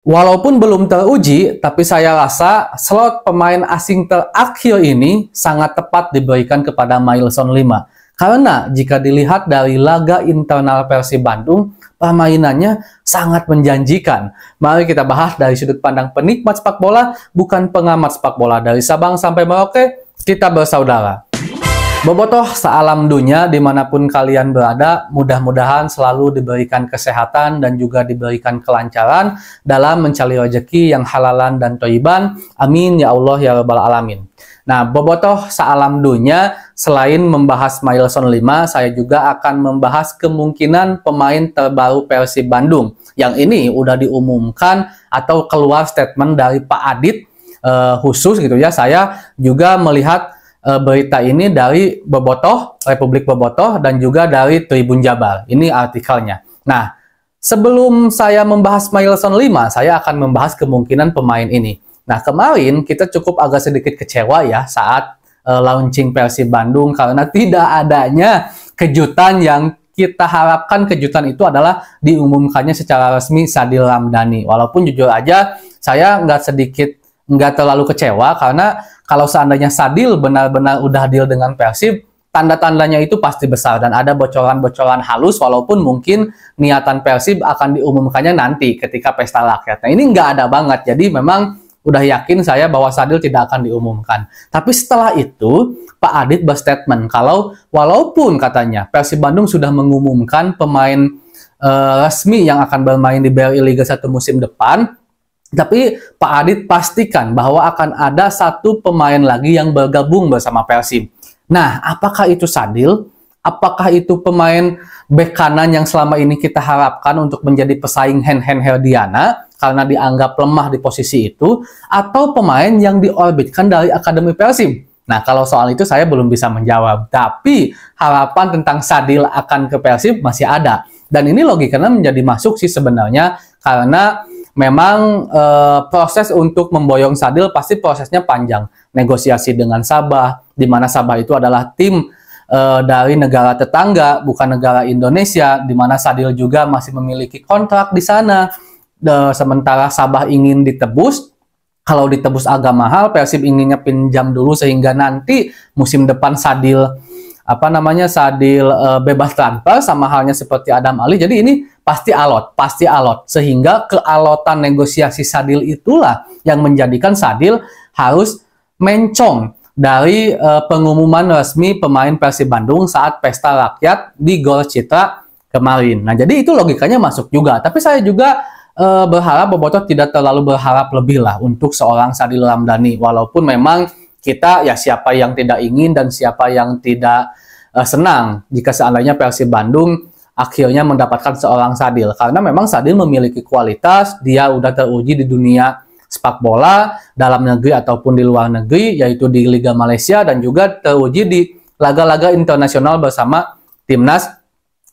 Walaupun belum teruji, tapi saya rasa slot pemain asing terakhir ini sangat tepat diberikan kepada Mailson 5. Karena jika dilihat dari laga internal Persib Bandung, permainannya sangat menjanjikan. Mari kita bahas dari sudut pandang penikmat sepak bola, bukan pengamat sepak bola. Dari Sabang sampai Merauke, kita bersaudara. Bobotoh sealam dunia dimanapun kalian berada, mudah-mudahan selalu diberikan kesehatan dan juga diberikan kelancaran dalam mencari rezeki yang halalan dan thayyiban. Amin ya Allah ya Rabbal Alamin. Nah, bobotoh sealam dunia, selain membahas Mailson 5, saya juga akan membahas kemungkinan pemain terbaru Persib Bandung. Yang ini udah diumumkan atau keluar statement dari Pak Adit khusus gitu ya. Saya juga melihat berita ini dari Bobotoh, Republik Bobotoh, dan juga dari Tribun Jabar. Ini artikelnya. Nah, sebelum saya membahas Mailson 5, saya akan membahas kemungkinan pemain ini. Nah, kemarin kita cukup agak sedikit kecewa ya saat launching Persib Bandung karena tidak adanya kejutan yang kita harapkan. Kejutan itu adalah diumumkannya secara resmi Sadil Ramdhani. Walaupun jujur aja saya nggak terlalu kecewa karena kalau seandainya Sadil benar-benar udah deal dengan Persib, tanda-tandanya itu pasti besar dan ada bocoran-bocoran halus walaupun mungkin niatan Persib akan diumumkannya nanti ketika pesta rakyat. Nah, ini nggak ada banget. Jadi memang udah yakin saya bahwa Sadil tidak akan diumumkan. Tapi setelah itu Pak Adit berstatement kalau walaupun katanya Persib Bandung sudah mengumumkan pemain resmi yang akan bermain di BRI Liga 1 musim depan, tapi Pak Adit pastikan bahwa akan ada satu pemain lagi yang bergabung bersama Persib. Nah, apakah itu Sadil? Apakah itu pemain bek kanan yang selama ini kita harapkan untuk menjadi pesaing Hen Herdiana karena dianggap lemah di posisi itu? Atau pemain yang diorbitkan dari Akademi Persib? Nah, kalau soal itu saya belum bisa menjawab. Tapi harapan tentang Sadil akan ke Persib masih ada. Dan ini logikanya menjadi masuk sih sebenarnya karena memang proses untuk memboyong Sadil pasti prosesnya panjang. Negosiasi dengan Sabah, di mana Sabah itu adalah tim dari negara tetangga, bukan negara Indonesia, di mana Sadil juga masih memiliki kontrak di sana. Sementara Sabah ingin ditebus, kalau ditebus agak mahal, Persib inginnya pinjam dulu sehingga nanti musim depan Sadil bebas transfer sama halnya seperti Adam Ali. Jadi ini pasti alot. Sehingga kealotan negosiasi Sadil itulah yang menjadikan Sadil harus mencong dari pengumuman resmi pemain Persib Bandung saat pesta rakyat di Gor Citra kemarin. Nah, jadi itu logikanya masuk juga. Tapi saya juga berharap Bobotoh tidak terlalu berharap lebih lah untuk seorang Sadil Ramdhani. Walaupun memang kita ya siapa yang tidak ingin dan siapa yang tidak senang jika seandainya Persib Bandung akhirnya mendapatkan seorang Sadil. Karena memang Sadil memiliki kualitas, dia udah teruji di dunia sepak bola dalam negeri ataupun di luar negeri, yaitu di Liga Malaysia dan juga teruji di laga-laga internasional bersama Timnas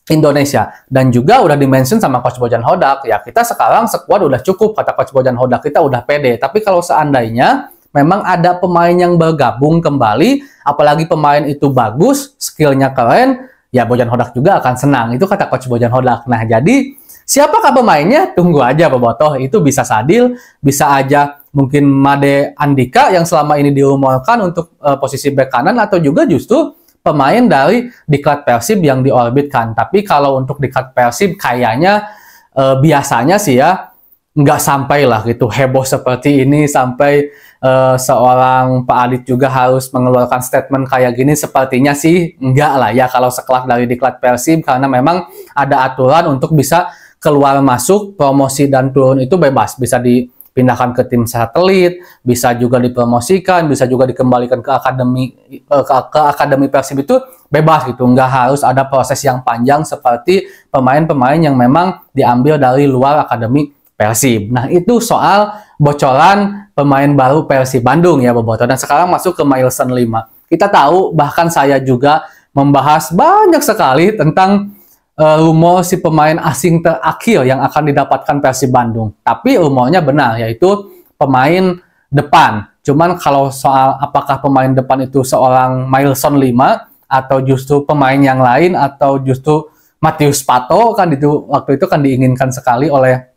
Indonesia. Dan juga udah dimention sama Coach Bojan Hodak, ya kita sekarang squad udah cukup, kata Coach Bojan Hodak, kita udah pede. Tapi kalau seandainya memang ada pemain yang bergabung kembali, apalagi pemain itu bagus, skillnya keren, ya Bojan Hodak juga akan senang. Itu kata Coach Bojan Hodak. Nah, jadi siapakah pemainnya? Tunggu aja Bobotoh. Itu bisa Sadil, bisa aja mungkin Made Andika yang selama ini diumumkan untuk posisi bek kanan, atau juga justru pemain dari diklat Persib yang diorbitkan. Tapi kalau untuk diklat Persib kayaknya biasanya sih ya nggak sampai lah gitu heboh seperti ini sampai seorang Pak Adit juga harus mengeluarkan statement kayak gini. Sepertinya sih enggak lah ya kalau sekelas dari diklat Persib, karena memang ada aturan untuk bisa keluar masuk, promosi dan turun itu bebas, bisa dipindahkan ke tim satelit, bisa juga dipromosikan, bisa juga dikembalikan ke akademi Persib, itu bebas gitu, nggak harus ada proses yang panjang seperti pemain-pemain yang memang diambil dari luar akademi Persib. Nah, itu soal bocoran pemain baru Persib Bandung ya Bobotoh. Dan sekarang masuk ke Mailson 5. Kita tahu, bahkan saya juga membahas banyak sekali tentang rumor si pemain asing terakhir yang akan didapatkan Persib Bandung. Tapi rumornya benar, yaitu pemain depan. Cuman kalau soal apakah pemain depan itu seorang Mailson 5 atau justru pemain yang lain, atau justru Matius Pato, kan itu waktu itu kan diinginkan sekali oleh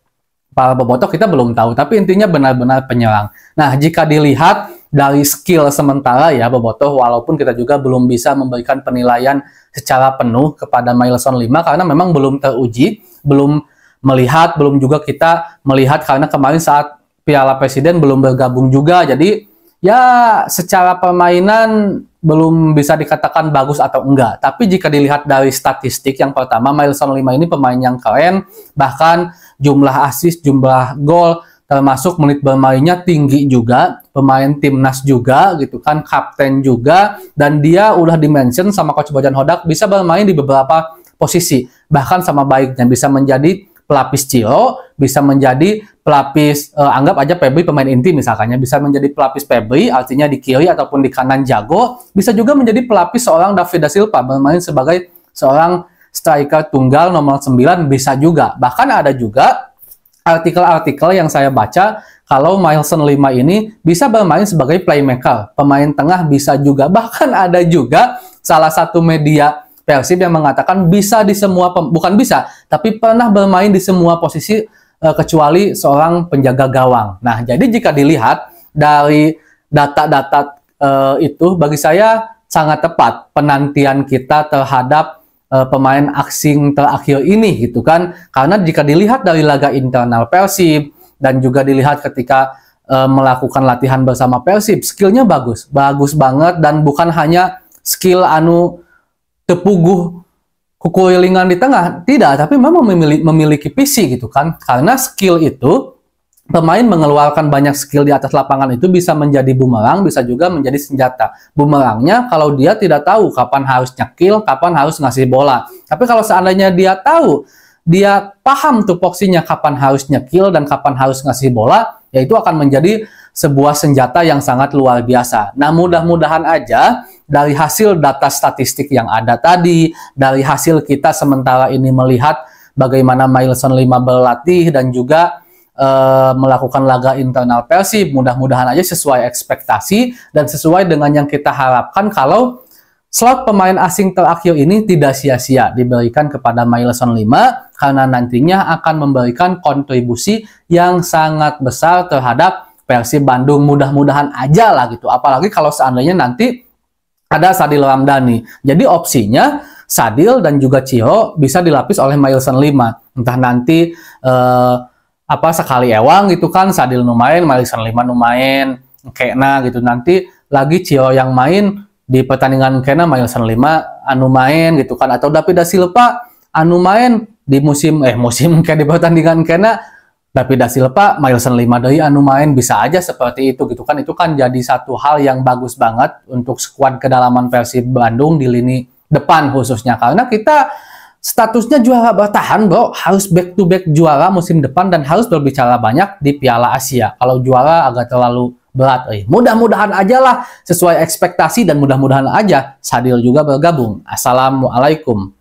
para bobotoh kita belum tahu, tapi intinya benar-benar penyerang. Nah, jika dilihat dari skill sementara ya bobotoh, walaupun kita juga belum bisa memberikan penilaian secara penuh kepada Michelson 5 karena memang belum teruji, belum juga kita melihat karena kemarin saat Piala Presiden belum bergabung juga, jadi ya secara permainan belum bisa dikatakan bagus atau enggak. Tapi jika dilihat dari statistik, yang pertama Michelson 5 ini pemain yang keren, bahkan jumlah assist, jumlah gol, termasuk menit bermainnya tinggi juga, pemain timnas juga gitu kan, kapten juga, dan dia udah dimention sama Coach Bojan Hodak bisa bermain di beberapa posisi, bahkan sama baiknya bisa menjadi pelapis Ciro, bisa menjadi pelapis, anggap aja Febri pemain inti misalkannya, bisa menjadi pelapis Febri, artinya di kiri ataupun di kanan jago, bisa juga menjadi pelapis seorang David da Silva, bermain sebagai seorang striker tunggal nomor 9 bisa juga. Bahkan ada juga artikel-artikel yang saya baca kalau Michelson 5 ini bisa bermain sebagai playmaker, pemain tengah bisa juga. Bahkan ada juga salah satu media Persib yang mengatakan bisa di semua, bukan bisa, tapi pernah bermain di semua posisi kecuali seorang penjaga gawang. Nah, jadi jika dilihat dari data-data itu, bagi saya sangat tepat penantian kita terhadap pemain asing terakhir ini gitu kan, karena jika dilihat dari laga internal Persib dan juga dilihat ketika melakukan latihan bersama Persib, skillnya bagus banget, dan bukan hanya skill tepuguh kukulilingan di tengah, tidak, tapi memang memiliki visi gitu kan, karena skill itu pemain mengeluarkan banyak skill di atas lapangan itu bisa menjadi bumerang, bisa juga menjadi senjata. Bumerangnya kalau dia tidak tahu kapan harus nyekil, kapan harus ngasih bola. Tapi kalau seandainya dia tahu, dia paham tupoksinya kapan harus nyekil dan kapan harus ngasih bola, ya itu akan menjadi sebuah senjata yang sangat luar biasa. Nah, mudah-mudahan aja dari hasil data statistik yang ada tadi, dari hasil kita sementara ini melihat bagaimana Michelson 5 berlatih dan juga melakukan laga internal Persib, mudah-mudahan aja sesuai ekspektasi dan sesuai dengan yang kita harapkan kalau slot pemain asing terakhir ini tidak sia-sia diberikan kepada Michelson 5 karena nantinya akan memberikan kontribusi yang sangat besar terhadap Persib Bandung. Mudah-mudahan aja lah gitu, apalagi kalau seandainya nanti ada Sadil Ramdhani. Jadi opsinya Sadil dan juga Ciro bisa dilapis oleh Michelson 5. Entah nanti sekali ewang gitu kan, Sadil nu main, Michelson 5 nu main, kena gitu. Nanti lagi Ciro yang main di pertandingan kena, Michelson 5 anu main gitu kan, atau David da Silva anu main di musim kayak di pertandingan kena, David da Silva, Michelson 5 dari anu main, bisa aja seperti itu gitu kan. Itu kan jadi satu hal yang bagus banget untuk skuad kedalaman Persib Bandung di lini depan khususnya, karena kita statusnya juara bertahan bro, harus back to back juara musim depan dan harus berbicara banyak di Piala Asia. Kalau juara agak terlalu berat. Mudah-mudahan aja lah sesuai ekspektasi dan mudah-mudahan aja Sadil juga bergabung. Assalamualaikum.